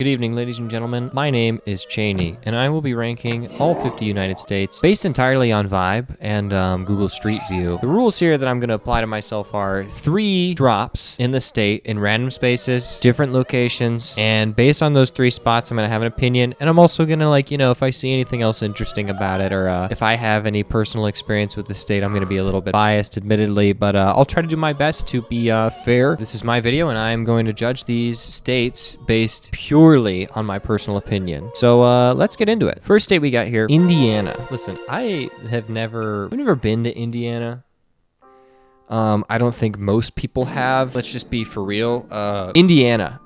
Good evening, ladies and gentlemen. My name is Chaney, and I will be ranking all 50 United States based entirely on vibe and Google Street View. The rules here that I'm going to apply to myself are 3 drops in the state in random spaces, different locations, and based on those 3 spots, I'm going to have an opinion, and I'm also going to, if I see anything else interesting about it, or if I have any personal experience with the state, I'm going to be a little bit biased, admittedly, but I'll try to do my best to be fair. This is my video, and I'm going to judge these states based purely on my personal opinion. So let's get into it. First state we got here, Indiana. Listen, I've never been to Indiana. I don't think most people have. Let's just be for real. Indiana.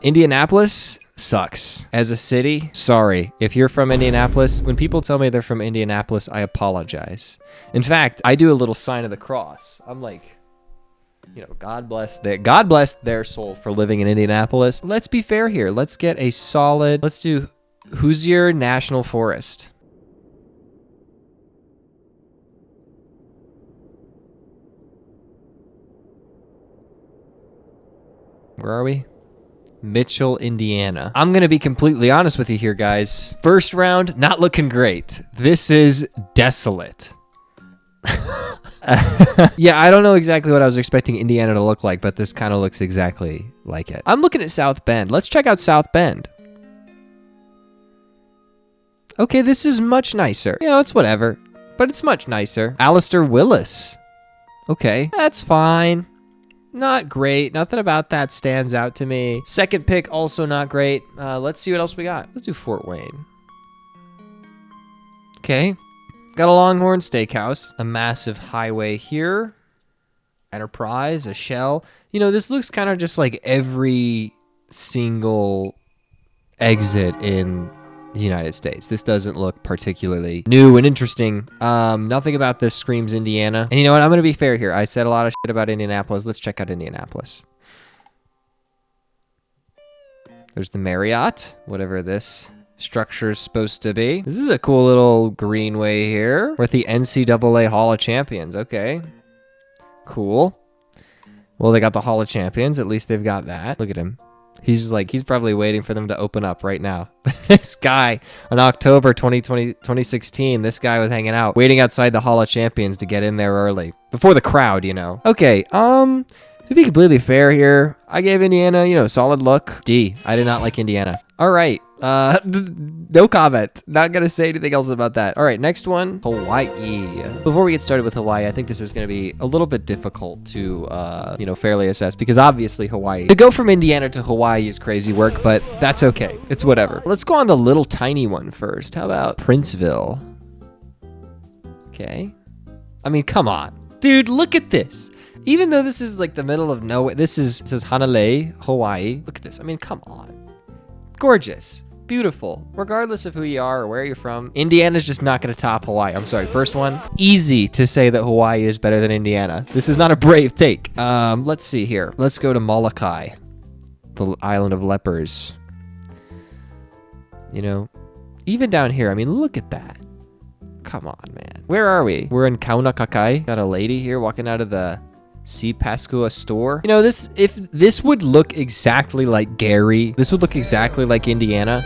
Indianapolis sucks. As a city, sorry. If you're from Indianapolis, when people tell me they're from Indianapolis, I apologize. In fact, I do a little sign of the cross. I'm like, God bless their soul for living in Indianapolis. Let's be fair here. Let's get a solid, let's do Hoosier National Forest. Where are we? Mitchell, Indiana. I'm going to be completely honest with you here, guys. First round, not looking great. This is desolate. Yeah, I don't know exactly what I was expecting Indiana to look like, but this kind of looks exactly like it. I'm looking at South Bend. Let's check out South Bend. Okay, this is much nicer. It's whatever, but it's much nicer. Alistair Willis. Okay, that's fine. Not great. Nothing about that stands out to me. Second pick, also not great. Let's see what else we got. Let's do Fort Wayne. Okay. Got a Longhorn Steakhouse, a massive highway here, Enterprise, a Shell. This looks kind of just like every single exit in the United States. This doesn't look particularly new and interesting. Nothing about this screams Indiana. And you know what? I'm going to be fair here. I said a lot of shit about Indianapolis. Let's check out Indianapolis. There's the Marriott, whatever this structure's supposed to be. This is a cool little greenway here with the NCAA Hall of Champions. Okay, cool. Well, they got the Hall of Champions. At least they've got that. Look at him. He's probably waiting for them to open up right now. This guy, in October 2016, this guy was hanging out, waiting outside the Hall of Champions to get in there early. Before the crowd, Okay, to be completely fair here, I gave Indiana, solid look. D. I did not like Indiana. All right. No comment. Not gonna say anything else about that. All right, next one, Hawaii. Before we get started with Hawaii, I think this is gonna be a little bit difficult to, fairly assess because obviously Hawaii. To go from Indiana to Hawaii is crazy work, but that's okay. It's whatever. Let's go on the little tiny one first. How about Princeville? Okay. I mean, come on, dude. Look at this. Even though this is like the middle of nowhere, it says Hanalei, Hawaii. Look at this. I mean, come on. Gorgeous. Beautiful. Regardless of who you are or where you're from, Indiana's just not going to top Hawaii. I'm sorry. First one, easy to say that Hawaii is better than Indiana. This is not a brave take. Let's see here. Let's go to Molokai, the island of lepers. Even down here, I mean, look at that. Come on, man. Where are we? We're in Kaunakakai. Got a lady here walking out of the C. Pascua store. If this would look exactly like Gary, this would look exactly like Indiana.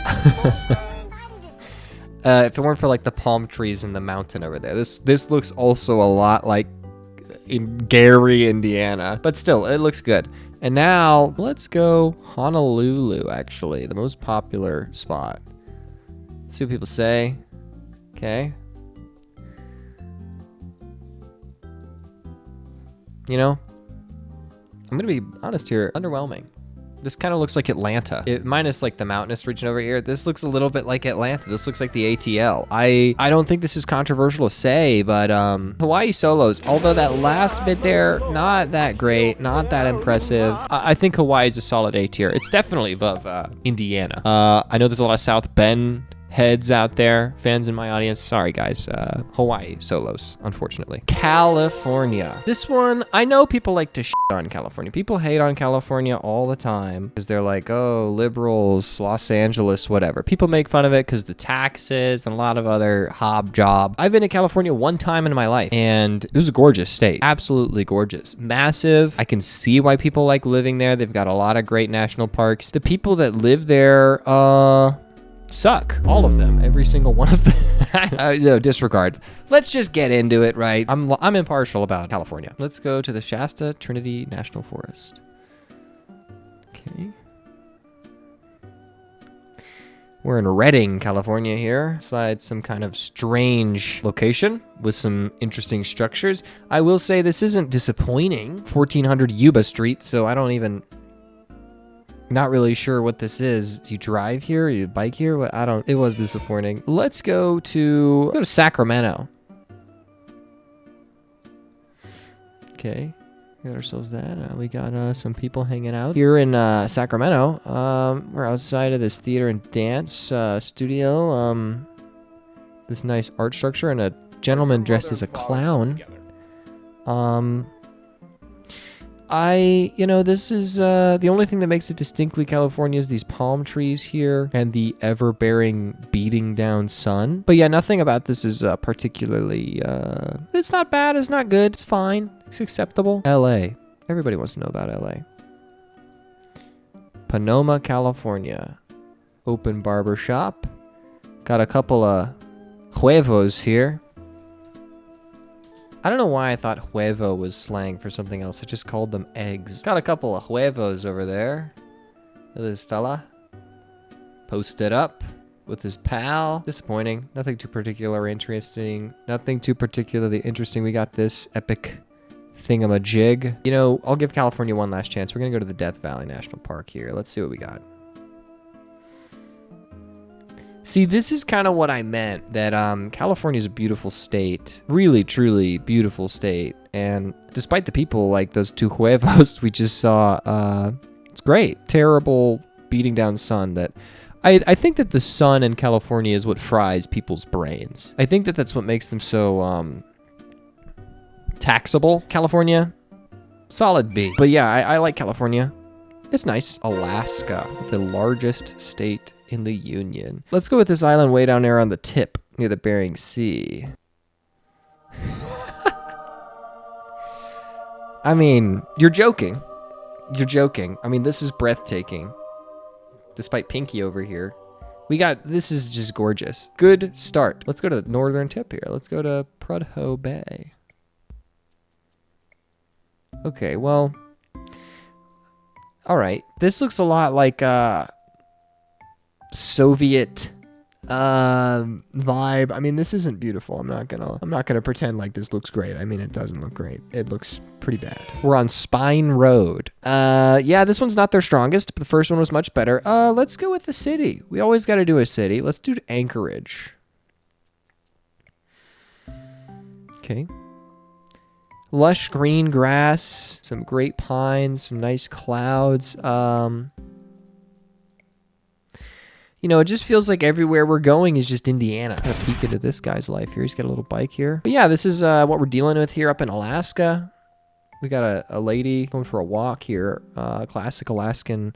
If it weren't for the palm trees and the mountain over there. This looks also a lot like in Gary, Indiana. But still, it looks good. And now let's go Honolulu, actually, the most popular spot. Let's see what people say. Okay. I'm going to be honest here, underwhelming. This kind of looks like Atlanta. Minus the mountainous region over here. This looks a little bit like Atlanta. This looks like the ATL. I don't think this is controversial to say, but Hawaii solos, although that last bit there, not that great, not that impressive. I think Hawaii is a solid A tier. It's definitely above Indiana. I know there's a lot of South Bend heads out there, fans in my audience. Sorry, guys. Hawaii solos, unfortunately. California. This one, I know people like to shit on California. People hate on California all the time because they're like, oh, liberals, Los Angeles, whatever. People make fun of it because the taxes and a lot of other job. I've been to California one time in my life, and it was a gorgeous state. Absolutely gorgeous. Massive. I can see why people like living there. They've got a lot of great national parks. The people that live there, suck. All of them. Every single one of them. No, disregard. Let's just get into it, right? I'm impartial about California. Let's go to the Shasta Trinity National Forest. Okay. We're in Redding, California here. Inside some kind of strange location with some interesting structures. I will say this isn't disappointing. 1400 Yuba Street, so I don't even... Not really sure what this is. Do you drive here? You bike here? What? I don't... It was disappointing. Let's go to Sacramento. Okay. We got ourselves that. We got some people hanging out here in Sacramento. We're outside of this theater and dance studio. This nice art structure and a gentleman dressed as a clown. This is the only thing that makes it distinctly California is these palm trees here and the ever-bearing beating down sun. But yeah, nothing about this is particularly, it's not bad, it's not good, it's fine, it's acceptable. LA. Everybody wants to know about LA. Sonoma, California. Open barber shop. Got a couple of huevos here. I don't know why I thought huevo was slang for something else. I just called them eggs. Got a couple of huevos over there. This fella posted up with his pal. Disappointing. Nothing too particularly interesting. Nothing too particularly interesting. We got this epic thingamajig. You know, I'll give California one last chance. We're going to go to the Death Valley National Park here. Let's see what we got. See, this is kind of what I meant, that California is a beautiful state, really, truly beautiful state. And despite the people like those two huevos we just saw, it's great. Terrible beating down sun that... I think that the sun in California is what fries people's brains. I think that that's what makes them so taxable. California, solid B. But yeah, I like California. It's nice. Alaska, the largest state in the Union. Let's go with this island way down there on the tip near the Bering Sea. I mean, you're joking. You're joking. I mean, this is breathtaking. Despite Pinky over here. This is just gorgeous. Good start. Let's go to the northern tip here. Let's go to Prudhoe Bay. Okay, well. All right. This looks a lot like Soviet vibe. I mean, this isn't beautiful. I'm not gonna pretend like this looks great. I mean, it doesn't look great. It looks pretty bad. We're on Spine Road. Yeah, this one's not their strongest, but the first one was much better. Let's go with the city. We always got to do a city. Let's do Anchorage. Okay. Lush green grass, some great pines, some nice clouds. You know, it just feels like everywhere we're going is just Indiana. Kind of peek into this guy's life here. He's got a little bike here. But yeah, this is what we're dealing with here up in Alaska. We got a lady going for a walk here. Classic Alaskan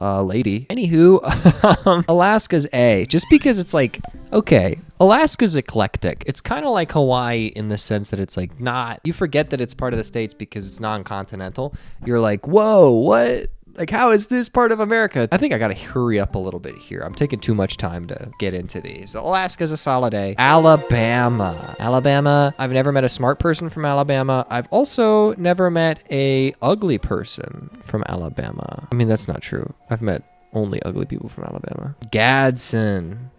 lady. Anywho, Alaska's A. Just because it's like, okay, Alaska's eclectic. It's kind of like Hawaii in the sense that it's like not, you forget that it's part of the States because it's non-continental. You're like, whoa, what? Like, how is this part of America? I think I gotta hurry up a little bit here. I'm taking too much time to get into these. Alaska's a solid A. Alabama. Alabama. I've never met a smart person from Alabama. I've also never met a ugly person from Alabama. I mean, that's not true. I've met only ugly people from Alabama. Gadsden.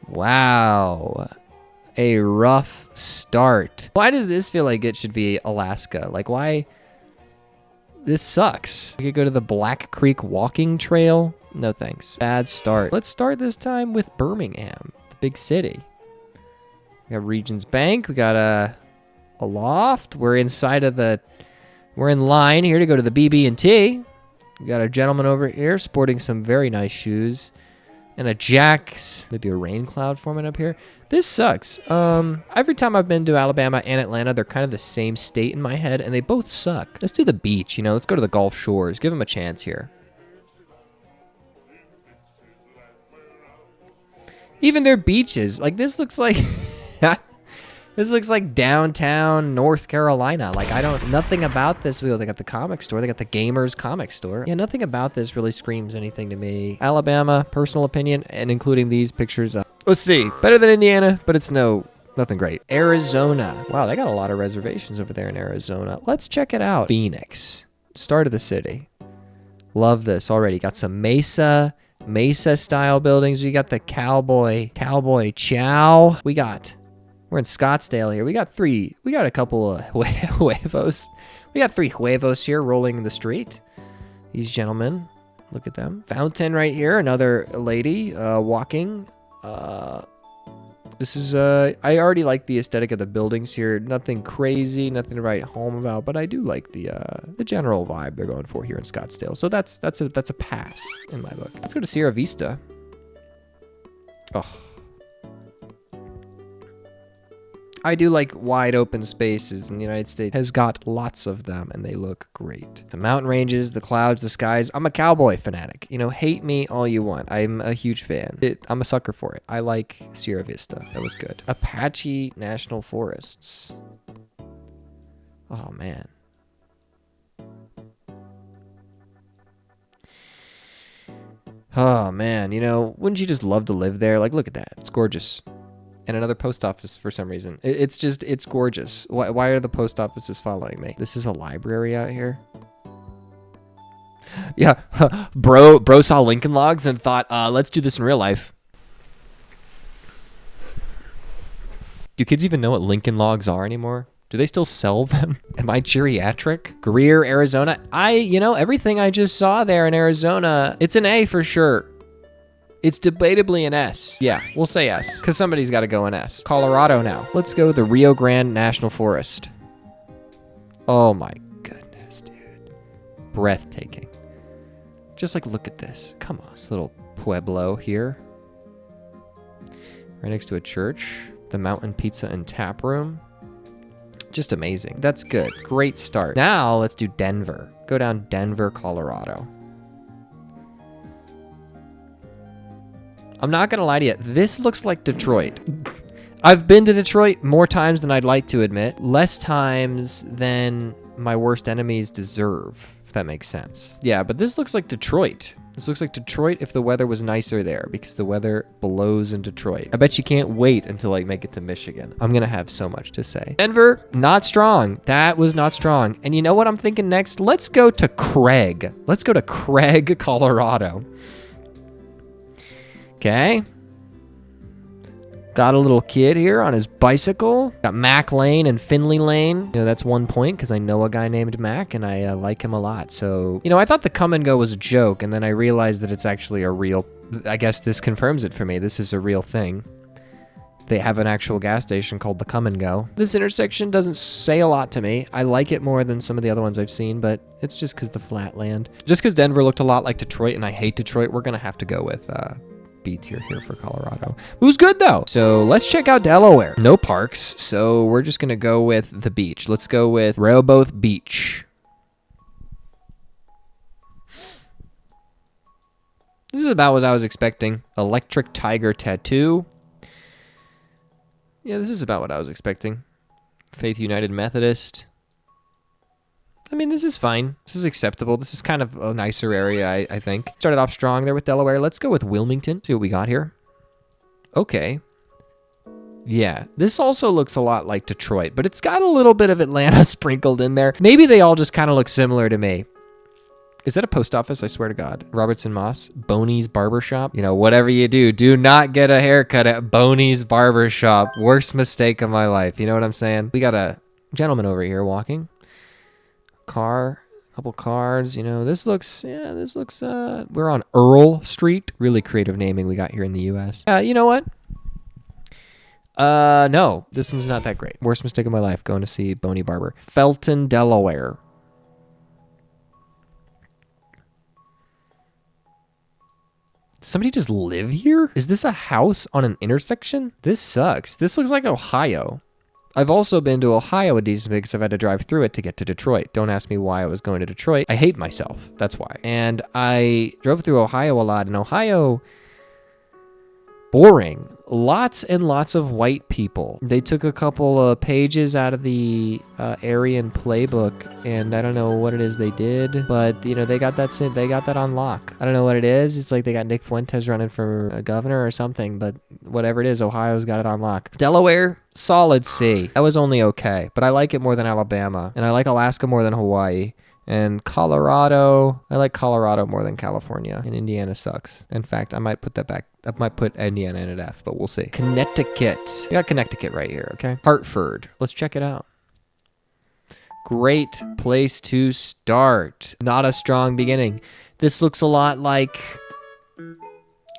Wow. A rough start. Why does this feel like it should be Alaska? Like, why? This sucks. We could go to the Black Creek Walking Trail. No thanks. Bad start. Let's start this time with Birmingham, the big city. We got Regions Bank. We got a loft. We're in line here to go to the BB&T. We got a gentleman over here sporting some very nice shoes. and a Jack's. Maybe a rain cloud forming up here. This sucks. Every time I've been to Alabama and Atlanta, they're kind of the same state in my head, and they both suck. Let's do the beach, you know. Let's go to the Gulf Shores. Give them a chance here. Even their beaches, like this looks like this looks like downtown North Carolina. Like nothing about this. They got the comic store. They got the Gamers comic store. Yeah, nothing about this really screams anything to me. Alabama, personal opinion, and including these pictures. Let's see, better than Indiana, but it's nothing great. Arizona. Wow, they got a lot of reservations over there in Arizona. Let's check it out. Phoenix, start of the city. Love this already. Got some Mesa style buildings. We got the cowboy chow. We're in Scottsdale here. We got a couple of huevos. We got 3 huevos here rolling in the street. These gentlemen, look at them. Fountain right here. Another lady walking. This is, I already like the aesthetic of the buildings here. Nothing crazy, nothing to write home about, but I do like the general vibe they're going for here in Scottsdale. So that's a pass in my book. Let's go to Sierra Vista. Oh. I do like wide open spaces, and the United States has got lots of them, and they look great. The mountain ranges, the clouds, the skies. I'm a cowboy fanatic. You know, hate me all you want. I'm a huge fan. I'm a sucker for it. I like Sierra Vista. That was good. Apache National Forests. Oh, man. Oh, man. You know, wouldn't you just love to live there? Like, look at that. It's gorgeous. And another post office for some reason. It's gorgeous. Why are the post offices following me? This is a library out here. Yeah, bro saw Lincoln Logs and thought, let's do this in real life. Do kids even know what Lincoln Logs are anymore? Do they still sell them? Am I geriatric? Greer, Arizona. Everything I just saw there in Arizona, it's an A for sure. It's debatably an S. Yeah, we'll say S, because somebody's got to go in S. Colorado now. Let's go the Rio Grande National Forest. Oh my goodness, dude. Breathtaking. Just like, look at this. Come on, this little pueblo here. Right next to a church. The Mountain Pizza and Tap Room. Just amazing. That's good. Great start. Now let's do Denver. Go down Denver, Colorado. I'm not going to lie to you. This looks like Detroit. I've been to Detroit more times than I'd like to admit. Less times than my worst enemies deserve, if that makes sense. Yeah, but this looks like Detroit. This looks like Detroit if the weather was nicer there, because the weather blows in Detroit. I bet you can't wait until I make it to Michigan. I'm going to have so much to say. Denver, not strong. That was not strong. And you know what I'm thinking next? Let's go to Craig. Let's go to Craig, Colorado. Okay. Got a little kid here on his bicycle. Got Mac Lane and Finley Lane. You know, that's 1 point because I know a guy named Mac and I like him a lot. So, I thought the come and go was a joke, and then I realized that it's actually a real, I guess this confirms it for me. This is a real thing. They have an actual gas station called the Come and Go. This intersection doesn't say a lot to me. I like it more than some of the other ones I've seen, but it's just because the flat land. Just because Denver looked a lot like Detroit and I hate Detroit, we're going to have to go with B tier here for Colorado. It was good though. So let's check out Delaware. No parks, so we're just gonna go with the beach. Let's go with Rehoboth Beach. This is about what I was expecting. Electric Tiger Tattoo. Yeah, this is about what I was expecting. Faith United Methodist. I mean, this is fine. This is acceptable. This is kind of a nicer area, I think. Started off strong there with Delaware. Let's go with Wilmington. See what we got here. Okay. Yeah, this also looks a lot like Detroit, but it's got a little bit of Atlanta sprinkled in there. Maybe they all just kind of look similar to me. Is that a post office? I swear to God. Robertson Moss. Boney's Barbershop. Whatever you do not get a haircut at Boney's Barbershop. Worst mistake of my life. You know what I'm saying? We got a gentleman over here walking. Car, a couple cars, this looks, we're on Earl Street. Really creative naming we got here in the U.S. You know what? No, this one's not that great. Worst mistake of my life, going to see Boney Barber. Felton, Delaware. Does somebody just live here? Is this a house on an intersection? This sucks. This looks like Ohio. I've also been to Ohio a decent bit because I've had to drive through it to get to Detroit. Don't ask me why I was going to Detroit. I hate myself. That's why. And I drove through Ohio a lot. And Ohio, boring. Lots and lots of white people. They took a couple of pages out of the Aryan playbook, and I don't know what it is they did, but you know they got that on lock. I don't know what it is. It's like they got Nick Fuentes running for a governor or something, but whatever it is, Ohio's got it on lock. Delaware, solid C. That was only okay, but I like it more than Alabama, and I like Alaska more than Hawaii. And Colorado, I like Colorado more than California. And Indiana sucks. In fact, I might put that back. I might put Indiana in an F, but we'll see. Connecticut. We got Connecticut right here, okay? Hartford. Let's check it out. Great place to start. Not a strong beginning. This looks a lot like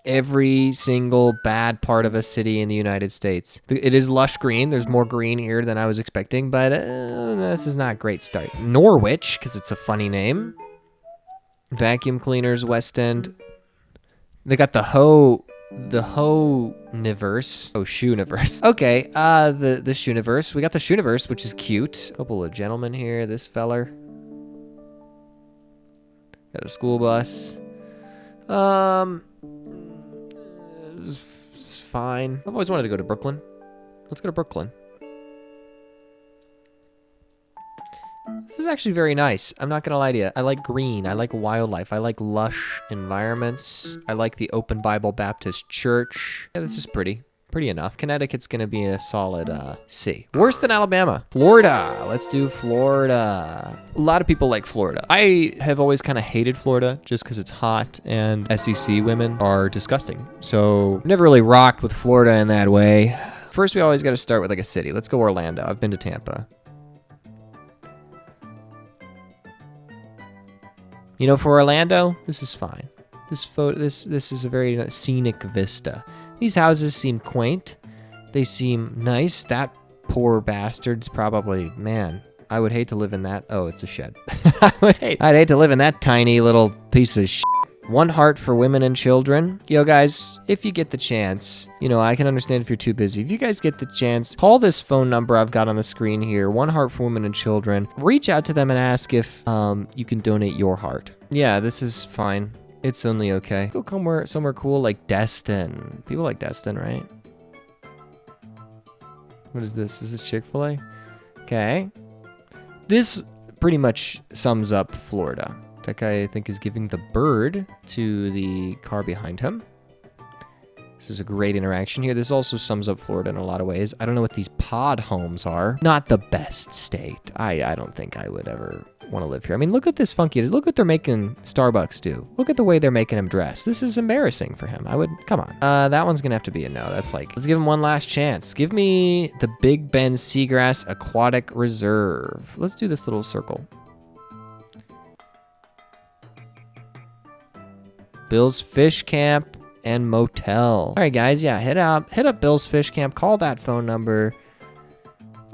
every single bad part of a city in the United States. It is lush green. There's more green here than I was expecting, but this is not a great start. Norwich, because it's a funny name. Vacuum cleaners, West End. They got the Ho-niverse. Oh, Shoe-niverse. Okay, the Shoe-niverse. We got the Shoe-niverse, which is cute. A couple of gentlemen here. This feller. Got a school bus. It's fine. I've always wanted to go to Brooklyn. Let's go to Brooklyn. This is actually very nice. I'm not gonna lie to you. I like green. I like wildlife. I like lush environments. I like the Open Bible Baptist Church. Yeah, this is pretty. Pretty enough. Connecticut's gonna be a solid C. Worse than Alabama. Florida. Let's do Florida. A lot of people like Florida. I have always kind of hated Florida just because it's hot and SEC women are disgusting. So never really rocked with Florida in that way. First, we always got to start with like a city. Let's go Orlando. I've been to Tampa. You know, for Orlando, this is fine. This is a very scenic vista. These houses seem quaint. They seem nice. That poor bastard's probably, man, I would hate to live in that. Oh, it's a shed. I'd hate to live in that tiny little piece of shit. One heart for women and children. Yo, guys, if you get the chance, you know, I can understand if you're too busy. If you guys get the chance, call this phone number I've got on the screen here. One heart for women and children. Reach out to them and ask if you can donate your heart. Yeah, this is fine. It's only okay. Go somewhere cool like Destin. People like Destin, right? What is this? Is this Chick-fil-A? Okay. This pretty much sums up Florida. That guy, I think, is giving the bird to the car behind him. This is a great interaction here. This also sums up Florida in a lot of ways. I don't know what these pod homes are. Not the best state. I don't think I would ever want to live here. I mean, look at this funky. Look what they're making Starbucks do. Look at the way they're making him dress. This is embarrassing for him. Come on. That one's gonna have to be a no. That's like, let's give him one last chance. Give me the Big Bend Seagrass Aquatic Reserve. Let's do this little circle. Bill's Fish Camp and Motel. All right, guys. Yeah, hit up Bill's Fish Camp. Call that phone number.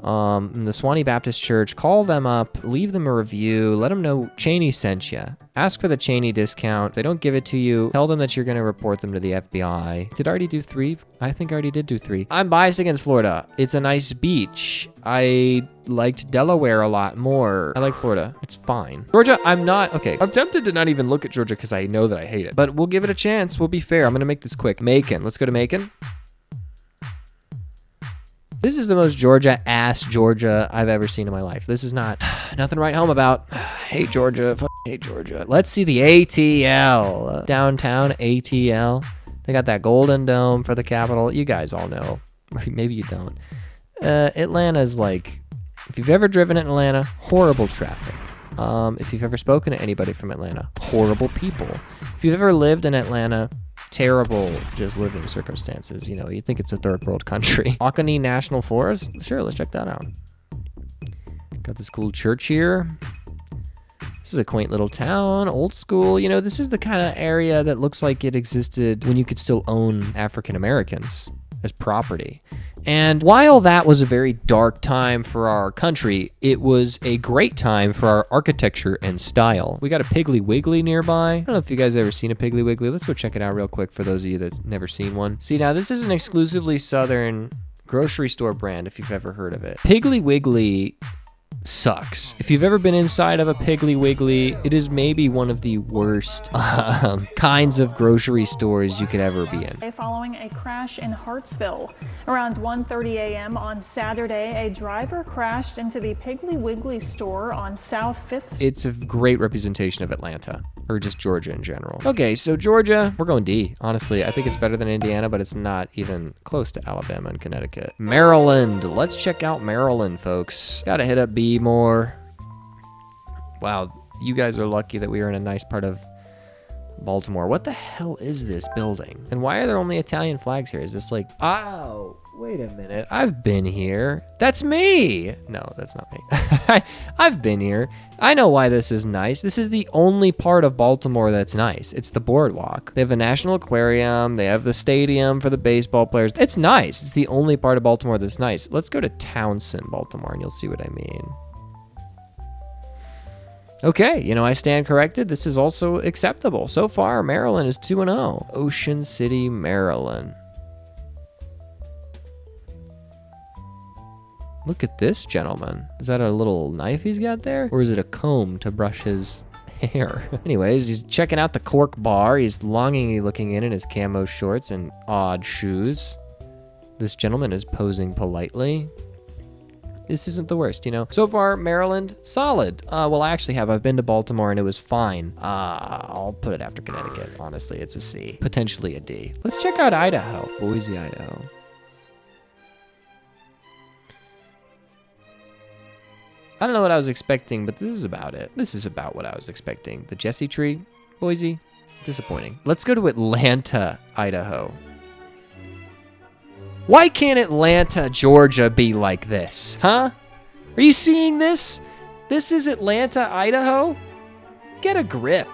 In the Swanee Baptist Church, call them up, leave them a review, let them know Chaney sent you. Ask for the Chaney discount. If they don't give it to you, tell them that you're going to report them to the FBI. Did I already do 3? I think I already did do 3. I'm biased against Florida. It's a nice beach. I liked Delaware a lot more. I like Florida. It's fine. Georgia, I'm not. Okay, I'm tempted to not even look at Georgia because I know that I hate it. But we'll give it a chance. We'll be fair. I'm going to make this quick. Macon. Let's go to Macon. This is the most Georgia-ass Georgia I've ever seen in my life. This is not nothing to write home about. Hate Georgia. Hate Georgia. Let's see the ATL. Downtown ATL. They got that Golden Dome for the Capitol. You guys all know. Maybe you don't. Atlanta's like, if you've ever driven in Atlanta, horrible traffic. If you've ever spoken to anybody from Atlanta, horrible people. If you've ever lived in Atlanta, terrible just living circumstances. You know, you think it's a third world country. Oconee National Forest? Sure, let's check that out. Got this cool church here. This is a quaint little town, old school. You know, this is the kind of area that looks like it existed when you could still own African Americans as property. And while that was a very dark time for our country, it was a great time for our architecture and style. We got a Piggly Wiggly nearby. I don't know if you guys ever seen a Piggly Wiggly. Let's go check it out real quick for those of you that's never seen one. See, now this is an exclusively Southern grocery store brand if you've ever heard of it. Piggly Wiggly sucks. If you've ever been inside of a Piggly Wiggly, it is maybe one of the worst kinds of grocery stores you could ever be in. Following a crash in Hartsville. Around 1:30 a.m. on Saturday, a driver crashed into the Piggly Wiggly store on South 5th Street. It's a great representation of Atlanta, or just Georgia in general. Okay, so Georgia, we're going D. Honestly, I think it's better than Indiana, but it's not even close to Alabama and Connecticut. Maryland, let's check out Maryland, folks. Gotta hit up B more. Wow, you guys are lucky that we are in a nice part of Baltimore. What the hell is this building? And why are there only Italian flags here? Is this like, oh, wait a minute. I've been here. That's me. No, that's not me. I've been here. I know why this is nice. This is the only part of Baltimore that's nice. It's the boardwalk. They have a national aquarium. They have the stadium for the baseball players. It's nice. It's the only part of Baltimore that's nice. Let's go to Townsend, Baltimore, and you'll see what I mean. Okay, you know, I stand corrected. This is also acceptable. So far, Maryland is 2-0. Ocean City, Maryland. Look at this gentleman. Is that a little knife he's got there? Or is it a comb to brush his hair? Anyways, he's checking out the Cork Bar. He's longingly looking in his camo shorts and odd shoes. This gentleman is posing politely. This isn't the worst, you know. So far, Maryland, solid. Well, I actually have. I've been to Baltimore and it was fine. I'll put it after Connecticut. Honestly, it's a C. Potentially a D. Let's check out Idaho. Boise, Idaho. I don't know what I was expecting, but this is about it. This is about what I was expecting. The Jesse Tree, Boise, disappointing. Let's go to Atlanta, Idaho. Why can't Atlanta, Georgia be like this, huh? Are you seeing this? This is Atlanta, Idaho? Get a grip.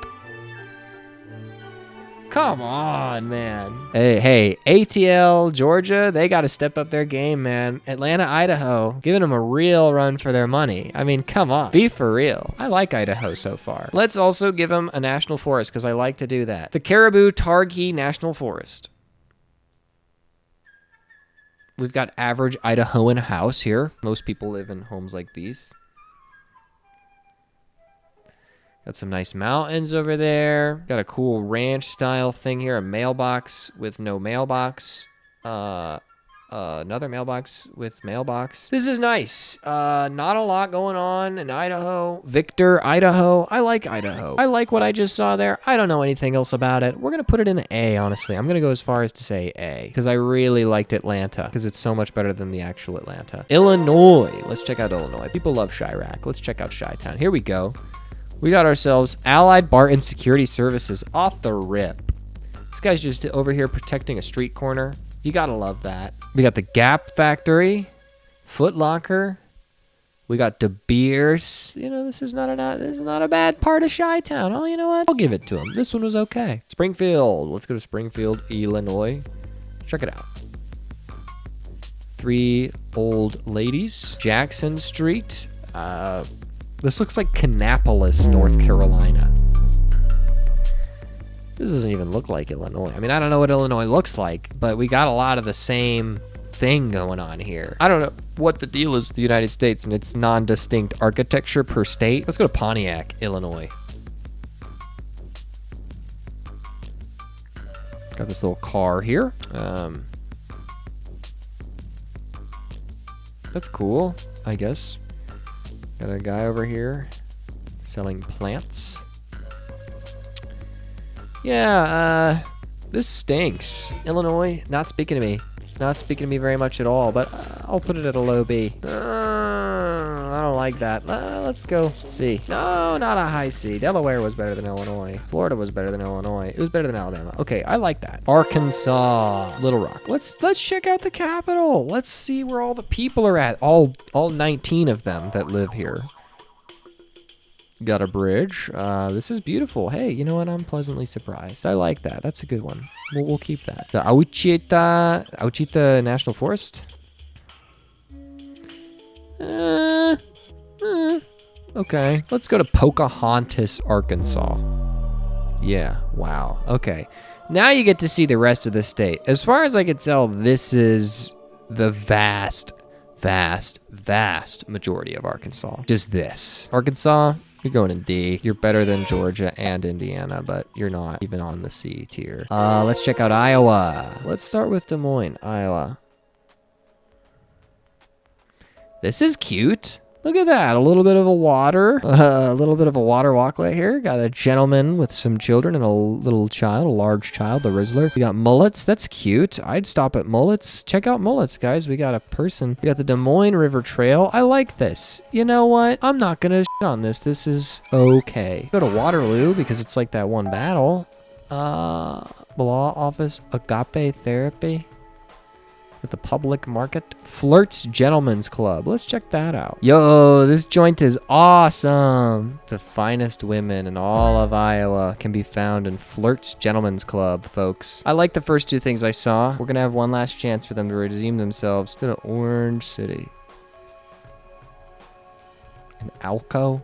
Come on, man. Hey, ATL, Georgia, they got to step up their game, man. Atlanta, Idaho, giving them a real run for their money. I mean, come on. Be for real. I like Idaho so far. Let's also give them a national forest because I like to do that. The Caribou-Targhee National Forest. We've got average Idahoan house here. Most people live in homes like these. Got some nice mountains over there. Got a cool ranch style thing here. A mailbox with no mailbox. Another mailbox with mailbox. This is nice. Not a lot going on in Idaho. Victor, Idaho. I like Idaho. I like what I just saw there. I don't know anything else about it. We're going to put it in A, honestly. I'm going to go as far as to say A because I really liked Atlanta because it's so much better than the actual Atlanta. Illinois. Let's check out Illinois. People love Chirac. Let's check out Chi-Town. Here we go. We got ourselves Allied Barton Security Services off the rip. This guy's just over here protecting a street corner. You gotta love that. We got the Gap Factory, Foot Locker. We got De Beers. You know, this is not a bad part of Chi-Town. Oh, you know what? I'll give it to him. This one was okay. Springfield. Let's go to Springfield, Illinois. Check it out. 3 old ladies. Jackson Street. This looks like Kannapolis, North Carolina. This doesn't even look like Illinois. I mean, I don't know what Illinois looks like, but we got a lot of the same thing going on here. I don't know what the deal is with the United States and its non-distinct architecture per state. Let's go to Pontiac, Illinois. Got this little car here. That's cool, I guess. Got a guy over here selling plants. Yeah, this stinks. Illinois, not speaking to me. Not speaking to me very much at all, but I'll put it at a low B. I don't like that. Let's go C. No, not a high C. Delaware was better than Illinois. Florida was better than Illinois. It was better than Alabama. Okay, I like that. Arkansas, Little Rock. Let's check out the capital. Let's see where all the people are at. All 19 of them that live here. Got a bridge. This is beautiful. Hey, you know what? I'm pleasantly surprised. I like that. That's a good one. We'll keep that. The Ouachita National Forest. Okay. Let's go to Pocahontas, Arkansas. Yeah, wow. Okay. Now you get to see the rest of the state. As far as I can tell, this is the vast majority of Arkansas. Just this. Arkansas, you're going in D. You're better than Georgia and Indiana, but you're not even on the C tier. Let's check out Iowa. Let's start with Des Moines, Iowa. This is cute. Look at that, a little bit of a water walkway here. Got a gentleman with some children and a little child, a large child, the Rizzler. We got mullets, that's cute. I'd stop at mullets. Check out mullets, guys. We got a person. We got the Des Moines River Trail. I like this. You know what? I'm not gonna shit on this. This is okay. Go to Waterloo because it's like that one battle. Law office, agape therapy. At the public market. Flirt's Gentlemen's Club. Let's check that out. Yo, this joint is awesome. The finest women in all of Iowa can be found in Flirt's Gentlemen's Club, folks. I like the first two things I saw. We're gonna have one last chance for them to redeem themselves. Go to Orange City. And Alco.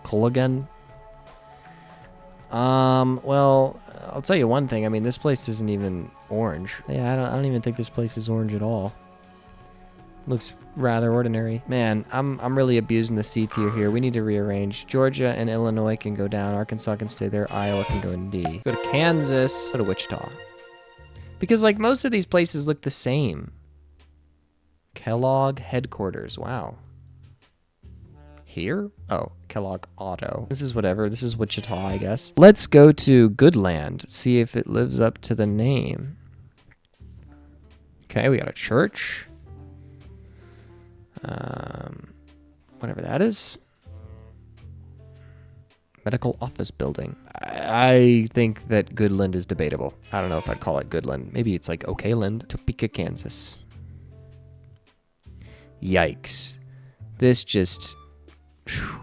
Culligan. Well, I'll tell you one thing. I mean, this place isn't even orange. Yeah, I don't even think this place is orange at all. Looks rather ordinary. Man, I'm really abusing the C tier here. We need to rearrange. Georgia and Illinois can go down. Arkansas can stay there. Iowa can go in D. Go to Kansas. Go to Wichita. Because like most of these places look the same. Kellogg headquarters. Wow. Here? Oh, Kellogg Auto. This is whatever. This is Wichita, I guess. Let's go to Goodland. See if it lives up to the name. Okay, we got a church. Whatever that is. Medical office building. I think that Goodland is debatable. I don't know if I'd call it Goodland. Maybe it's like Okayland. Topeka, Kansas. Yikes. This just... Whew.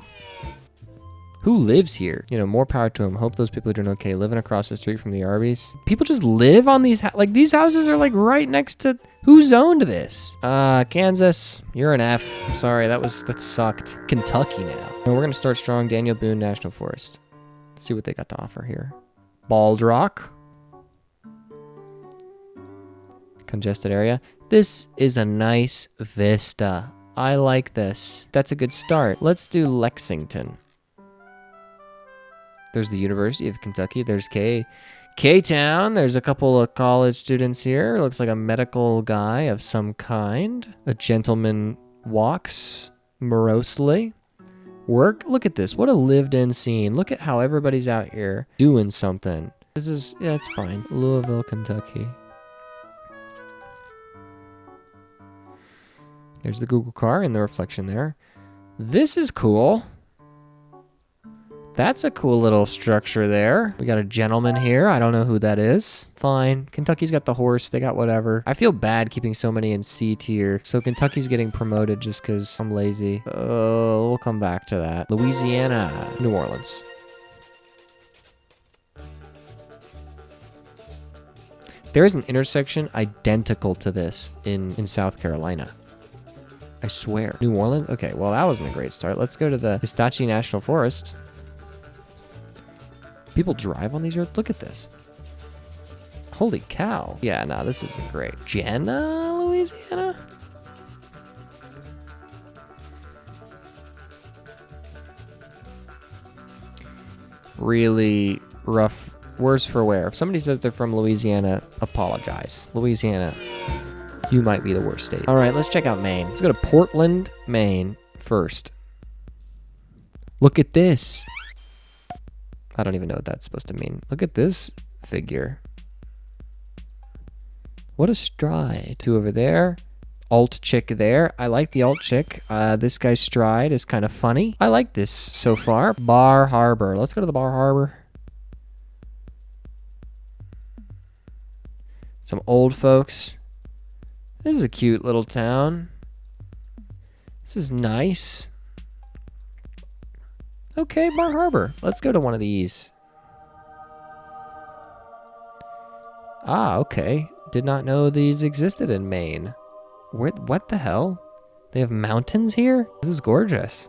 Who lives here? You know, more power to them. Hope those people are doing okay. Living across the street from the Arby's. People just live on these, like these houses are like right next to, who zoned this? Kansas, you're an F. I'm sorry, that sucked. Kentucky now. And we're gonna start strong. Daniel Boone National Forest. Let's see what they got to offer here. Bald Rock. Congested area. This is a nice vista. I like this. That's a good start. Let's do Lexington. There's the University of Kentucky. There's K-Town. There's a couple of college students here. Looks like a medical guy of some kind. A gentleman walks morosely. Work. Look at this. What a lived-in scene. Look at how everybody's out here doing something. This is, yeah, it's fine. Louisville, Kentucky. There's the Google car in the reflection there. This is cool. That's a cool little structure there. We got a gentleman here. I don't know who that is. Fine. Kentucky's got the horse. They got whatever. I feel bad keeping so many in C tier. So Kentucky's getting promoted just because I'm lazy. We'll come back to that. Louisiana. New Orleans. There is an intersection identical to this in South Carolina. I swear. New Orleans? Okay, well, that wasn't a great start. Let's go to the Histachie National Forest. People drive on these roads? Look at this. Holy cow. Yeah, no, this isn't great. Jenna, Louisiana? Really rough. Worse for wear. If somebody says they're from Louisiana, apologize. Louisiana, you might be the worst state. All right, let's check out Maine. Let's go to Portland, Maine first. Look at this. I don't even know what that's supposed to mean. Look at this figure. What a stride. Two over there. Alt chick there. I like the alt chick. This guy's stride is kind of funny. I like this so far. Bar Harbor. Let's go to the Bar Harbor. Some old folks. This is a cute little town. This is nice. Okay, Bar Harbor. Let's go to one of these. Ah, okay. Did not know these existed in Maine. What the hell? They have mountains here? This is gorgeous.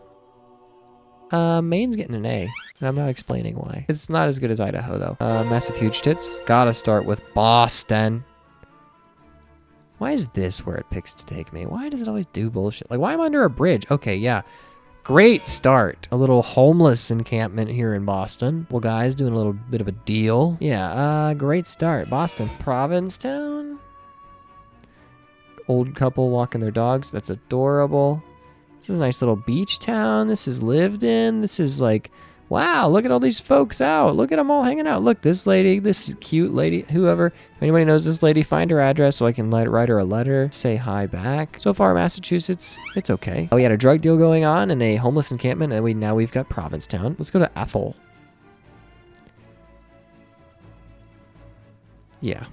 Maine's getting an A, and I'm not explaining why. It's not as good as Idaho, though. Massachusetts. Gotta start with Boston. Why is this where it picks to take me? Why does it always do bullshit? Like, why am I under a bridge? Okay, yeah. Great start. A little homeless encampment here in Boston. Well, guys, doing a little bit of a deal. Yeah, great start. Boston. Provincetown. Old couple walking their dogs. That's adorable. This is a nice little beach town. This is lived in. This is like, wow, look at all these folks out. Look at them all hanging out. Look, this lady, this cute lady, whoever. If anybody knows this lady, find her address so I can write her a letter, say hi back. So far, Massachusetts, it's okay. Oh, we had a drug deal going on and a homeless encampment, and now we've got Provincetown. Let's go to Ethel. Yeah.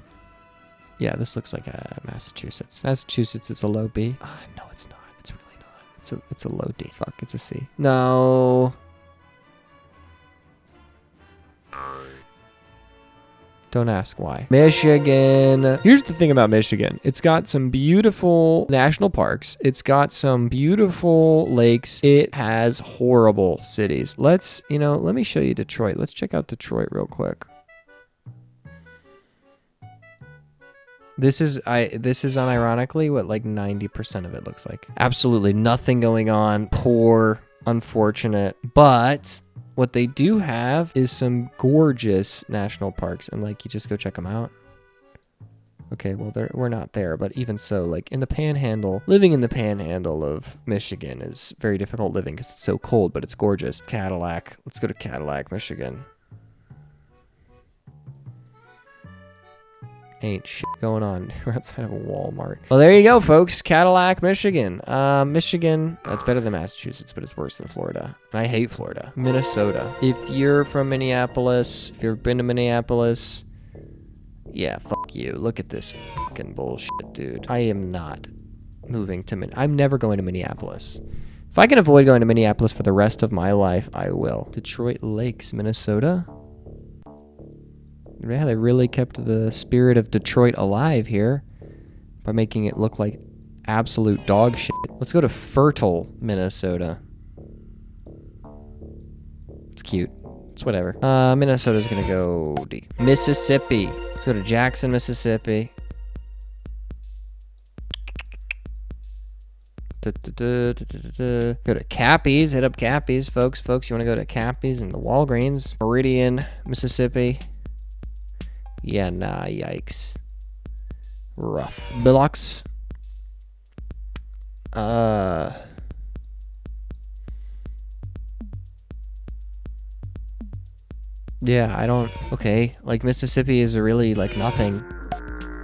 Yeah, this looks like Massachusetts. Massachusetts is a low B. No, it's not. It's really not. It's a low D. Fuck, it's a C. No. Don't ask why. Michigan. Here's the thing about Michigan. It's got some beautiful national parks. It's got some beautiful lakes. It has horrible cities. Let me show you Detroit. Let's check out Detroit real quick. This is unironically what like 90% of it looks like. Absolutely nothing going on. Poor, unfortunate. But what they do have is some gorgeous national parks, and like you just go check them out. Okay, well we're not there, but even so, like in the Panhandle, living in the Panhandle of Michigan is very difficult living because it's so cold, but it's gorgeous. Cadillac. Let's go to Cadillac, Michigan. Ain't shit going on. We're outside of a Walmart. Well, there you go, folks. Cadillac, Michigan. Michigan, that's better than Massachusetts, but it's worse than Florida. And I hate Florida. Minnesota. If you're from Minneapolis, if you've been to Minneapolis, yeah, fuck you. Look at this fucking bullshit, dude. I am not moving to I'm never going to Minneapolis. If I can avoid going to Minneapolis for the rest of my life, I will. Detroit Lakes, Minnesota. Yeah, they really kept the spirit of Detroit alive here by making it look like absolute dog shit. Let's go to Fertile, Minnesota. It's cute. It's whatever. Minnesota's gonna go D. Mississippi. Let's go to Jackson, Mississippi. Go to Cappies. Hit up Cappies, folks. You want to go to Cappies and the Walgreens. Meridian, Mississippi. Yeah, nah, yikes. Rough. Bilox. Yeah, I don't... Okay, like Mississippi is a really, like, nothing.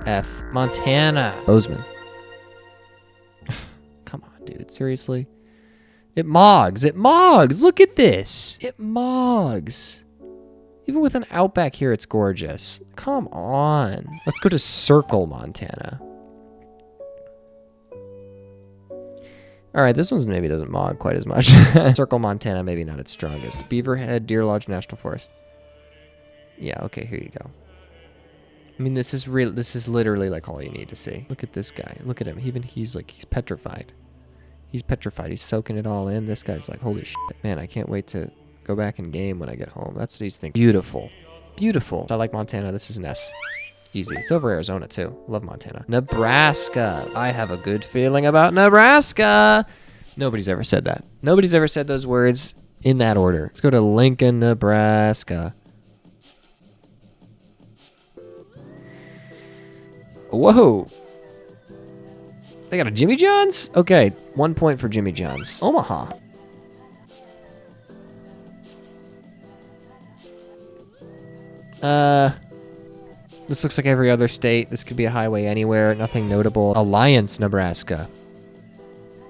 F. Montana. Bozeman. Come on, dude. Seriously? It mogs. It mogs. Look at this. It mogs. Even with an outback here, it's gorgeous. Come on. Let's go to Circle, Montana. All right, this one's maybe doesn't mog quite as much. Circle, Montana, maybe not its strongest. Beaverhead, Deer Lodge National Forest. Yeah, okay, here you go. I mean, this is real. This is literally like all you need to see. Look at this guy. Look at him. Even he's petrified. He's petrified. He's soaking it all in. This guy's like, holy shit, man, I can't wait to go back in game when I get home. That's what he's thinking. Beautiful. Beautiful. I like Montana. This is an S. Easy. It's over Arizona, too. Love Montana. Nebraska. I have a good feeling about Nebraska. Nobody's ever said that. Nobody's ever said those words in that order. Let's go to Lincoln, Nebraska. Whoa. They got a Jimmy John's? Okay, 1 point for Jimmy John's. Omaha. This looks like every other state. This could be a highway anywhere. Nothing notable. Alliance, Nebraska.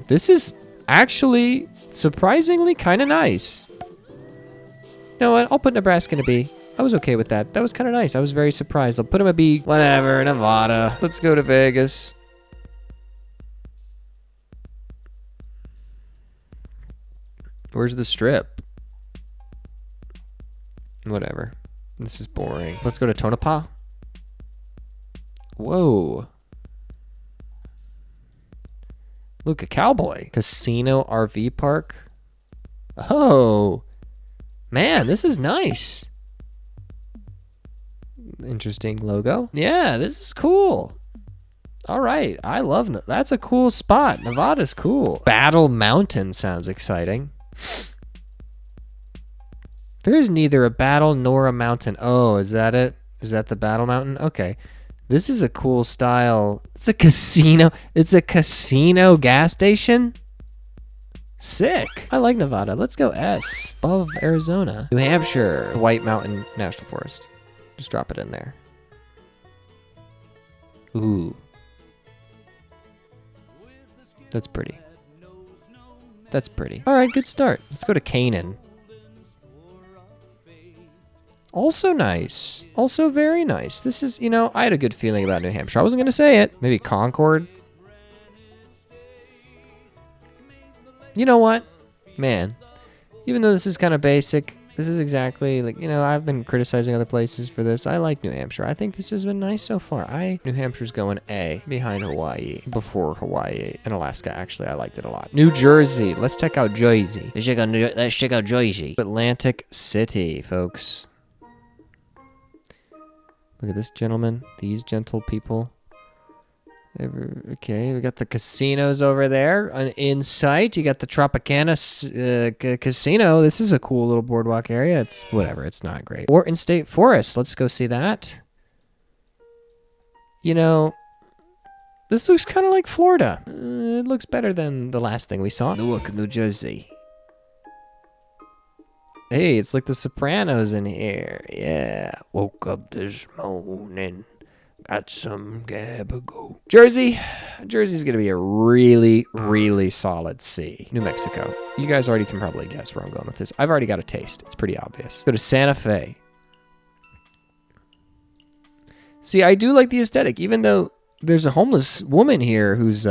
This is actually surprisingly kind of nice. You know what? I'll put Nebraska in a B. I was okay with that. That was kind of nice. I was very surprised. I'll put him a B. Whatever, Nevada. Let's go to Vegas. Where's the Strip? Whatever. This is boring. Let's go to Tonopah. Whoa. Look, a cowboy. Casino RV park. Oh, man, this is nice. Interesting logo. Yeah, this is cool. All right, I love it. That's a cool spot. Nevada's cool. Battle Mountain sounds exciting. There is neither a battle nor a mountain. Oh, is that it? Is that the Battle Mountain? Okay. This is a cool style. It's a casino. It's a casino gas station. Sick. I like Nevada. Let's go S. Above Arizona. New Hampshire. White Mountain National Forest. Just drop it in there. Ooh. That's pretty. That's pretty. All right, good start. Let's go to Canaan. Also nice. Also very nice. This is, you know, I had a good feeling about New Hampshire. I wasn't going to say it. Maybe Concord. You know what? Man, even though this is kind of basic, this is exactly like, you know, I've been criticizing other places for this. I like New Hampshire. I think this has been nice so far. New Hampshire's going A behind Hawaii, before Hawaii and Alaska. Actually, I liked it a lot. New Jersey. Let's check out Jersey. Let's check out Jersey. Atlantic City, folks. Look at this gentleman. These gentle people. Okay, we got the casinos over there in sight. You got the Tropicana Casino. This is a cool little boardwalk area. It's whatever. It's not great. Orton State Forest. Let's go see that. You know, this looks kind of like Florida. It looks better than the last thing we saw. Newark, New Jersey. Hey, it's like the Sopranos in here. Yeah. Woke up this morning. Got some gabagool. Jersey. Jersey's going to be a really, really solid C. New Mexico. You guys already can probably guess where I'm going with this. I've already got a taste. It's pretty obvious. Go to Santa Fe. See, I do like the aesthetic, even though there's a homeless woman here who's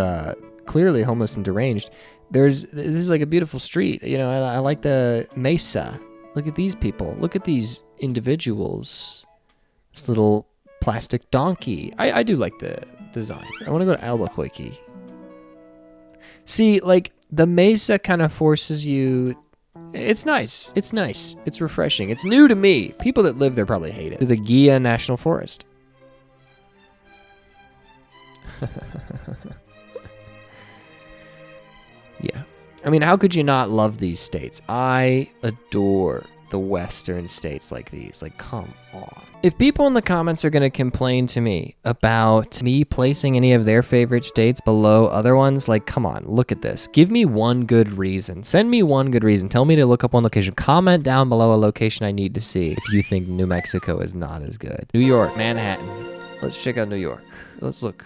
clearly homeless and deranged. This is like a beautiful street. You know, I like the mesa. Look at these people. Look at these individuals. This little plastic donkey. I do like the design. I want to go to Albuquerque. See, like, the mesa kind of forces you. It's nice. It's nice. It's refreshing. It's new to me. People that live there probably hate it. The Gia National Forest. Yeah. I mean, how could you not love these states? I adore the western states like these. Like, come on. If people in the comments are going to complain to me about me placing any of their favorite states below other ones, like, come on, look at this. Give me one good reason. Send me one good reason. Tell me to look up one location. Comment down below a location I need to see if you think New Mexico is not as good. New York, Manhattan. Let's check out New York. Let's look.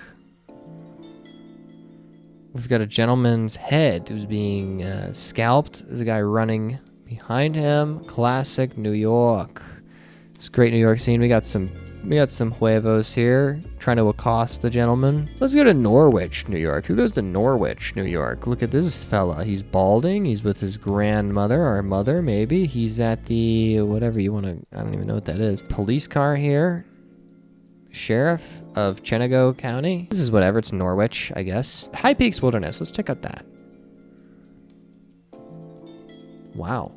We've got a gentleman's head who's being scalped. There's a guy running behind him. Classic New York. It's a great New York scene. We got some huevos here trying to accost the gentleman. Let's go to Norwich, New York. Who goes to Norwich, New York? Look at this fella. He's balding. He's with his grandmother or mother, maybe. He's at the whatever you want to. I don't even know what that is. Police car here. Sheriff of Chenango County. This is whatever. It's Norwich, I guess. High Peaks Wilderness. Let's check out that. Wow.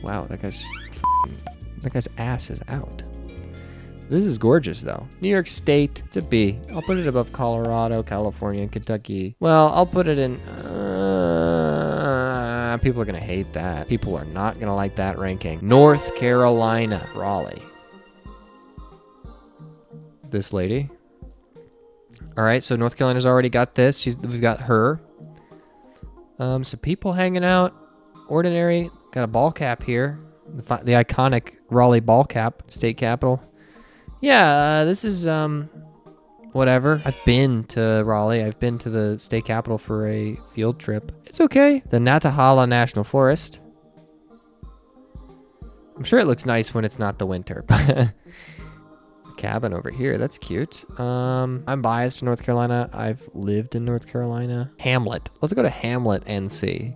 Wow, that guy's ass is out. This is gorgeous, though. New York State, it's a B. I'll put it above Colorado, California, and Kentucky. Well, I'll put it in... people are going to hate that. People are not going to like that ranking. North Carolina, Raleigh. This lady. All right, so North Carolina's already got this. We've got her. So people hanging out. Ordinary. Got a ball cap here. The iconic Raleigh ball cap, state capital. Yeah, this is, whatever. I've been to Raleigh. I've been to the state capital for a field trip. It's okay. The Natahala National Forest. I'm sure it looks nice when it's not the winter. Cabin over here. That's cute. I'm biased to North Carolina. I've lived in North Carolina. Hamlet. Let's go to Hamlet, NC.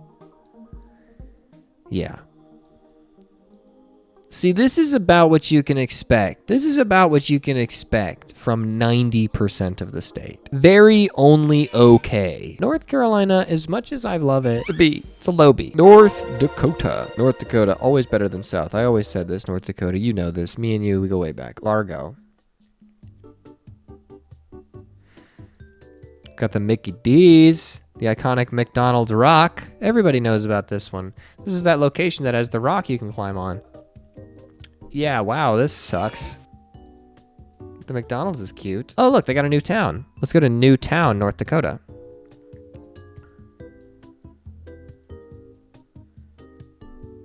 Yeah. See, this is about what you can expect. This is about what you can expect from 90% of the state. Very only okay. North Carolina, as much as I love it, it's a B. It's a low B. North Dakota. North Dakota, always better than South. I always said this. North Dakota, you know this. Me and you, we go way back. Largo. Got the Mickey D's. The iconic McDonald's rock. Everybody knows about this one. This is that location that has the rock you can climb on. Yeah, wow, this sucks. The McDonald's is cute. Oh, look, they got a new town. Let's go to Newtown, North Dakota.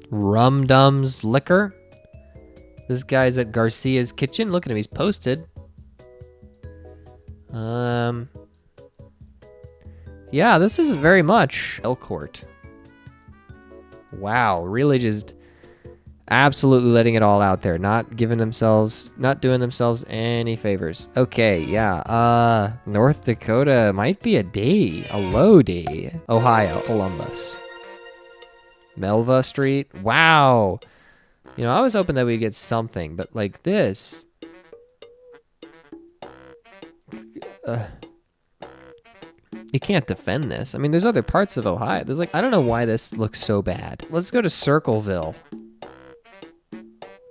Rum Dums Liquor. This guy's at Garcia's Kitchen. Look at him, he's posted. Yeah, this isn't very much. Elcourt. Wow, really just absolutely letting it all out there. Not doing themselves any favors. Okay, yeah. North Dakota might be a D, a low D. Ohio, Columbus. Melva Street. Wow. You know, I was hoping that we'd get something, but like this. You can't defend this. I mean, there's other parts of Ohio. There's like, I don't know why this looks so bad. Let's go to Circleville.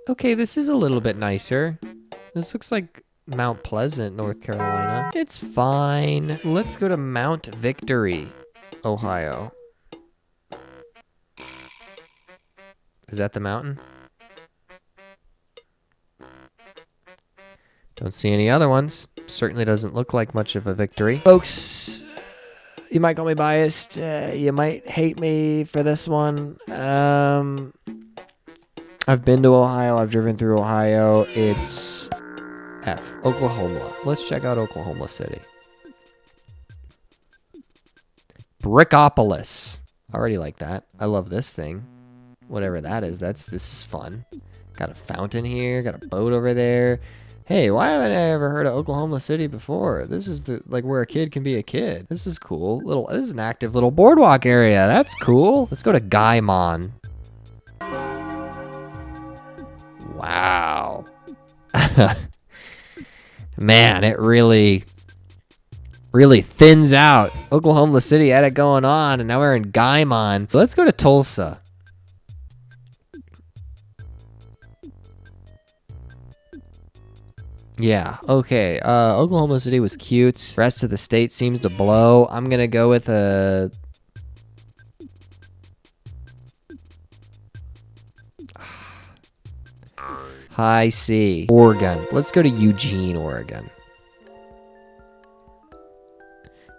Okay, this is a little bit nicer. This looks like Mount Pleasant, North Carolina. It's fine. Let's go to Mount Victory, Ohio. Is that the mountain? Don't see any other ones. Certainly doesn't look like much of a victory. Folks, you might call me biased. You might hate me for this one. I've been to Ohio. I've driven through Ohio. It's F. Oklahoma. Let's check out Oklahoma City. Brickopolis. I already like that. I love this thing. Whatever that is. This is fun. Got a fountain here. Got a boat over there. Hey, why haven't I ever heard of Oklahoma City before? This is like where a kid can be a kid. This is cool. This is an active little boardwalk area. That's cool. Let's go to Guymon. Wow. Man, it really thins out. Oklahoma City had it going on, and now we're in Guymon. Let's go to Tulsa. Yeah, okay. Oklahoma City was cute. Rest of the state seems to blow. I'm gonna go with a... High C. Oregon. Let's go to Eugene, Oregon.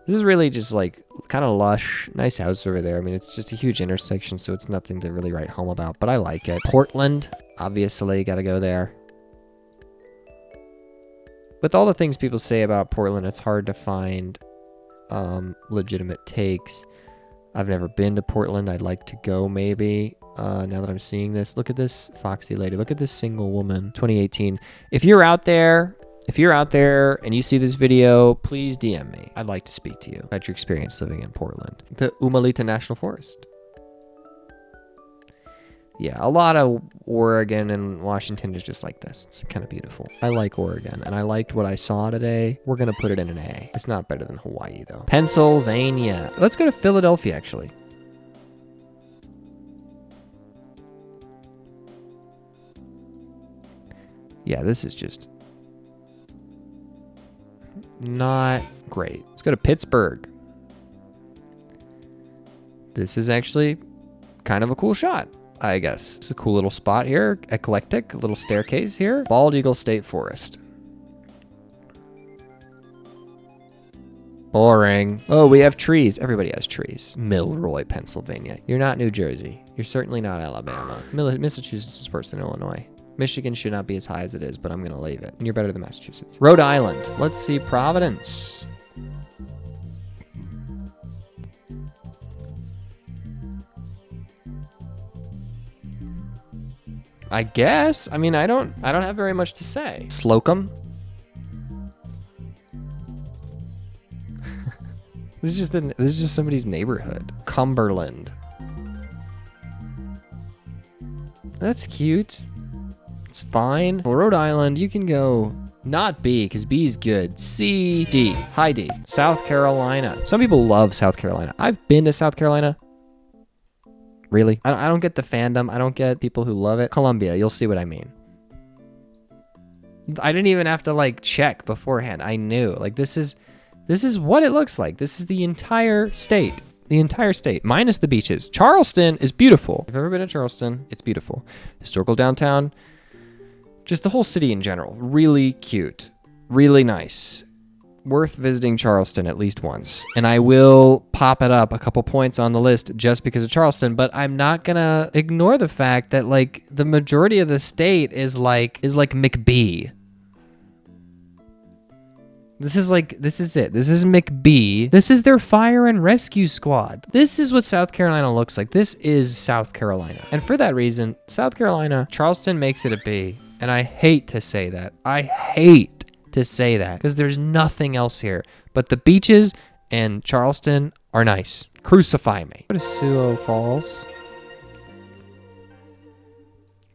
This is really just like kind of lush. Nice house over there. I mean, it's just a huge intersection, so it's nothing to really write home about, but I like it. Portland, obviously, gotta go there. With all the things people say about Portland, it's hard to find legitimate takes. I've never been to Portland. I'd like to go maybe. Now that I'm seeing this, look at this foxy lady. Look at this single woman, 2018. If you're out there and you see this video, please DM me. I'd like to speak to you about your experience living in Portland. The Umalita National Forest. Yeah, a lot of Oregon and Washington is just like this. It's kind of beautiful. I like Oregon, and I liked what I saw today. We're going to put it in an A. It's not better than Hawaii, though. Pennsylvania. Let's go to Philadelphia, actually. Yeah, this is just not great. Let's go to Pittsburgh. This is actually kind of a cool shot, I guess. It's a cool little spot here. Eclectic, a little staircase here. Bald Eagle State Forest. Boring. Oh, we have trees. Everybody has trees. Milroy, Pennsylvania. You're not New Jersey. You're certainly not Alabama. Massachusetts is worse than Illinois. Michigan should not be as high as it is, but I'm going to leave it. And you're better than Massachusetts. Rhode Island. Let's see. Providence. I guess. I mean, I don't have very much to say. Slocum. This is just somebody's neighborhood. Cumberland. That's cute. It's fine. For Rhode Island, you can go not B, because B is good. C, D. High D. South Carolina. Some people love South Carolina. I've been to South Carolina. Really? I don't get the fandom. I don't get people who love it. Columbia, you'll see what I mean. I didn't even have to like check beforehand. I knew. Like this is what it looks like. This is the entire state. The entire state, minus the beaches. Charleston is beautiful. If you've ever been to Charleston, it's beautiful. Historical downtown. Just the whole city in general. Really cute. Really nice. Worth visiting Charleston at least once. And I will pop it up a couple points on the list just because of Charleston, but I'm not gonna ignore the fact that like the majority of the state is like McBee. This is it. This is McBee. This is their fire and rescue squad. This is what South Carolina looks like. This is South Carolina. And for that reason, South Carolina, Charleston makes it a B. And I hate to say that. I hate to say that because there's nothing else here. But the beaches and Charleston are nice. Crucify me. What is Sioux Falls?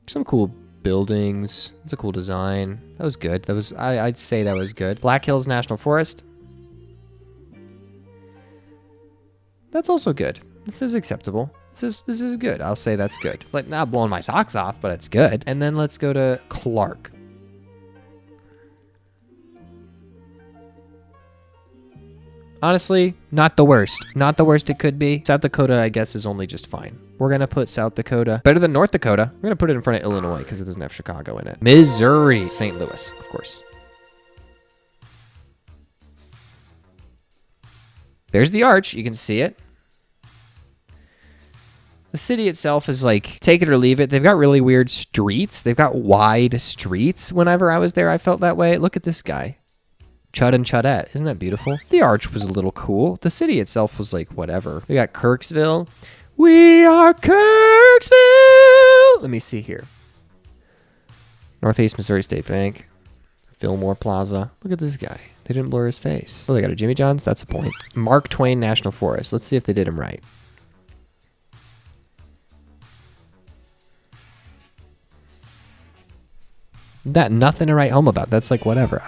Some cool buildings. It's a cool design. That was good. That was I'd say that was good. Black Hills National Forest. That's also good. This is acceptable. This is good. I'll say that's good. Like not blowing my socks off, but it's good. And then let's go to Clark. Honestly, not the worst. Not the worst it could be. South Dakota, I guess, is only just fine. We're going to put South Dakota better than North Dakota. We're going to put it in front of Illinois because it doesn't have Chicago in it. Missouri, St. Louis, of course. There's the arch. You can see it. The city itself is like, take it or leave it. They've got really weird streets. They've got wide streets. Whenever I was there, I felt that way. Look at this guy. Chud and Chudette. Isn't that beautiful? The arch was a little cool. The city itself was like whatever. We got Kirksville. We are Kirksville. Let me see here. Northeast Missouri State Bank. Fillmore Plaza. Look at this guy. They didn't blur his face. Oh, they got a Jimmy John's? That's a point. Mark Twain National Forest. Let's see if they did him right. That nothing to write home about. That's like whatever.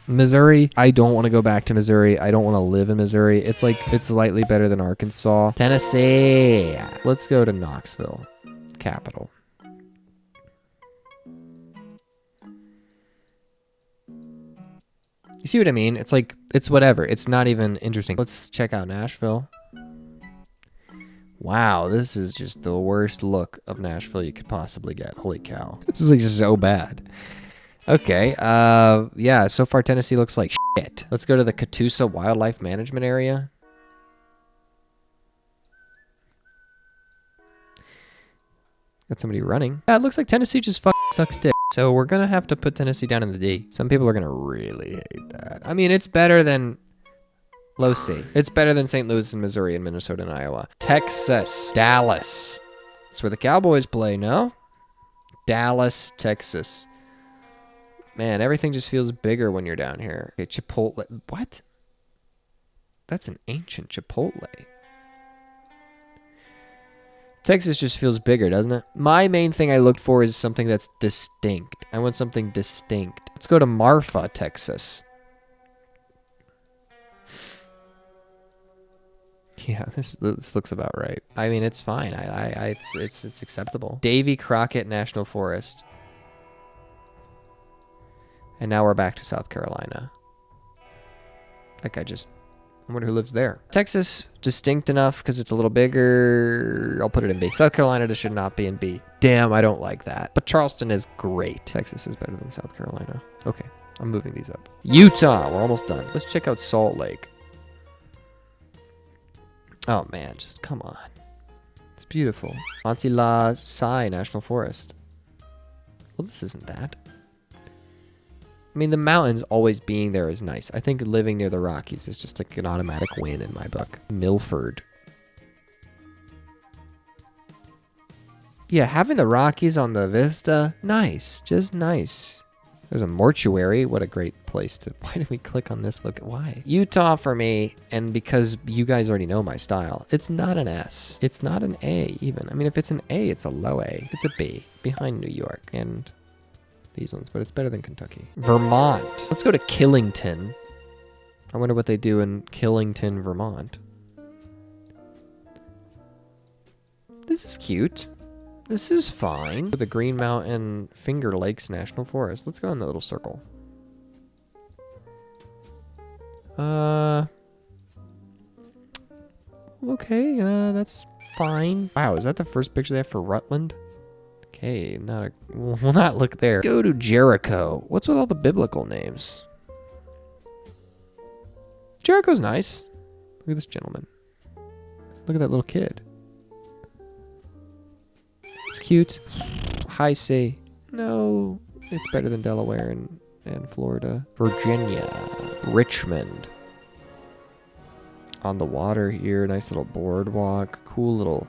Missouri. I don't want to go back to Missouri. I don't want to live in Missouri. It's like it's slightly better than Arkansas. Tennessee. Let's go to Knoxville, capital. You see what I mean? It's like it's whatever. It's not even interesting. Let's check out Nashville. Wow, this is just the worst look of Nashville you could possibly get. Holy cow. This is like so bad. Okay, yeah, so far Tennessee looks like shit. Let's go to the Catoosa Wildlife Management Area. Got somebody running. Yeah, it looks like Tennessee just fucking sucks dick. So we're gonna have to put Tennessee down in the D. Some people are gonna really hate that. I mean, it's better than low C. It's better than St. Louis and Missouri and Minnesota and Iowa. Texas. Dallas. That's where the Cowboys play, no? Dallas, Texas. Man, everything just feels bigger when you're down here. Okay, Chipotle. What? That's an ancient Chipotle. Texas just feels bigger, doesn't it? My main thing I looked for is something that's distinct. I want something distinct. Let's go to Marfa, Texas. Yeah, this looks about right. I mean, it's fine. It's acceptable. Davy Crockett National Forest. And now we're back to South Carolina. Like I wonder who lives there. Texas, distinct enough because it's a little bigger. I'll put it in B. South Carolina just should not be in B. Damn, I don't like that. But Charleston is great. Texas is better than South Carolina. Okay, I'm moving these up. Utah, we're almost done. Let's check out Salt Lake. Oh man, just come on. It's beautiful. Monte La Sai National Forest. Well, this isn't that. I mean, the mountains always being there is nice. I think living near the Rockies is just like an automatic win in my book. Milford. Yeah, having the Rockies on the vista, nice. Just nice. There's a mortuary. What a great place to... Why did we click on this? Look, why? Utah for me, and because you guys already know my style, it's not an S. It's not an A even. I mean, if it's an A, it's a low A. It's a B, behind New York. And these ones, but it's better than Kentucky. Vermont. Let's go to Killington. I wonder what they do in Killington, Vermont. This is cute. This is fine. The Green Mountain Finger Lakes National Forest. Let's go in the little circle. Okay, that's fine. Wow, is that the first picture they have for Rutland? Okay, we'll not look there. Go to Jericho. What's with all the biblical names? Jericho's nice. Look at this gentleman. Look at that little kid. It's cute. High C. No, it's better than Delaware and Florida. Virginia. Richmond. On the water here. Nice little boardwalk. Cool little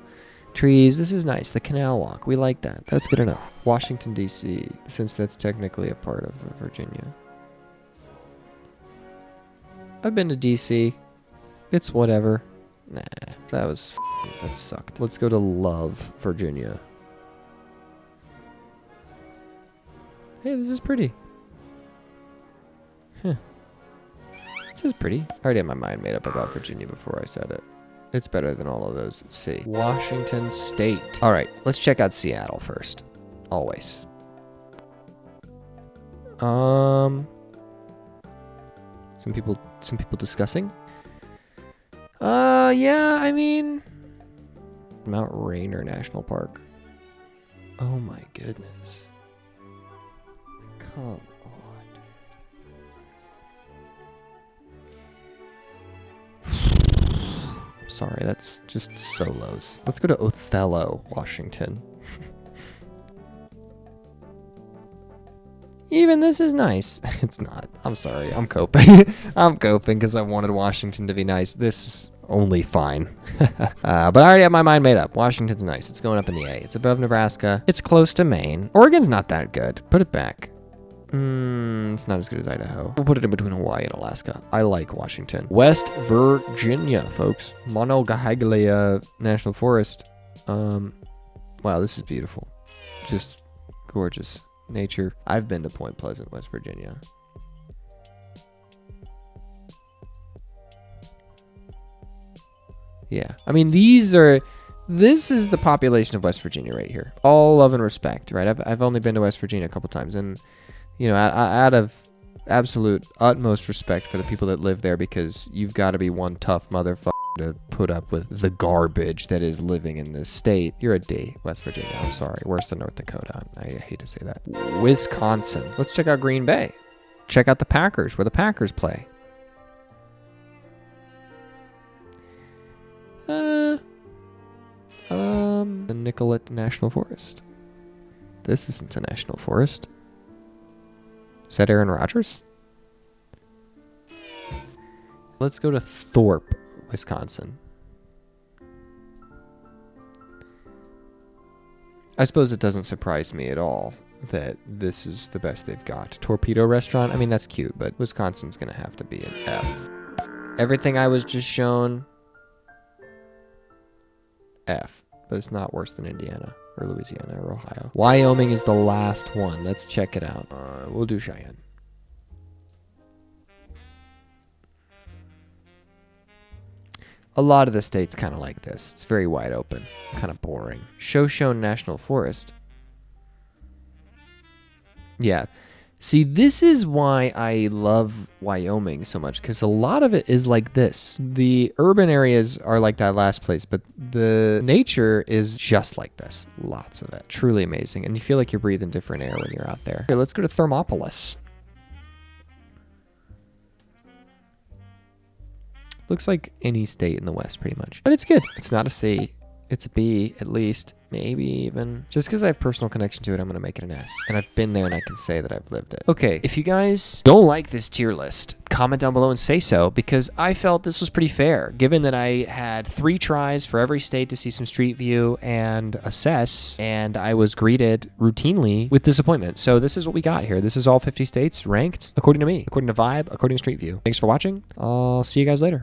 trees. This is nice. The canal walk. We like that. That's good enough. Washington, D.C., since that's technically a part of Virginia. I've been to D.C. It's whatever. Nah, that sucked. Let's go to Love, Virginia. Hey, this is pretty. Huh. This is pretty. I already had my mind made up about Virginia before I said it. It's better than all of those. Let's see. Washington State. All right, let's check out Seattle first. Always. Some people discussing. Yeah, I mean, Mount Rainier National Park. Oh my goodness. Come on. Sorry, that's just so low. Let's go to Othello, Washington. Even this is nice. It's not. I'm sorry. I'm coping. I'm coping because I wanted Washington to be nice. This is only fine. But I already have my mind made up. Washington's nice. It's going up in the A. It's above Nebraska. It's close to Maine. Oregon's not that good. Put it back. It's not as good as Idaho. We'll put it in between Hawaii and Alaska. I like Washington. West Virginia, folks. Monongahela National Forest. Wow, this is beautiful. Just gorgeous. Nature. I've been to Point Pleasant, West Virginia. Yeah. I mean, this is the population of West Virginia right here. All love and respect, right? I've only been to West Virginia a couple times, and you know, out of absolute utmost respect for the people that live there, because you've got to be one tough motherfucker to put up with the garbage that is living in this state. You're a D, West Virginia. I'm sorry. Worse than North Dakota. I hate to say that. Wisconsin. Let's check out Green Bay. Check out the Packers, where the Packers play. The Nicollet National Forest. This isn't a national forest. Is that Aaron Rodgers? Let's go to Thorpe, Wisconsin. I suppose it doesn't surprise me at all that this is the best they've got. Torpedo Restaurant, I mean, that's cute, but Wisconsin's going to have to be an F. Everything I was just shown, F. But it's not worse than Indiana or Louisiana or Ohio. Wyoming is the last one. Let's check it out. We'll do Cheyenne. A lot of the states kind of like this. It's very wide open, kind of boring. Shoshone National Forest. Yeah. See, this is why I love Wyoming so much, because a lot of it is like this. The urban areas are like that last place, but the nature is just like this. Lots of it. Truly amazing. And you feel like you're breathing different air when you're out there. Okay, let's go to Thermopolis. Looks like any state in the West, pretty much. But it's good. It's not a C. It's a B, at least. Maybe even. Just because I have personal connection to it, I'm going to make it an S. And I've been there and I can say that I've lived it. Okay, if you guys don't like this tier list, comment down below and say so, because I felt this was pretty fair, given that I had 3 tries for every state to see some Street View and assess, and I was greeted routinely with disappointment. So this is what we got here. This is all 50 states ranked according to me, according to Vibe, according to Street View. Thanks for watching. I'll see you guys later.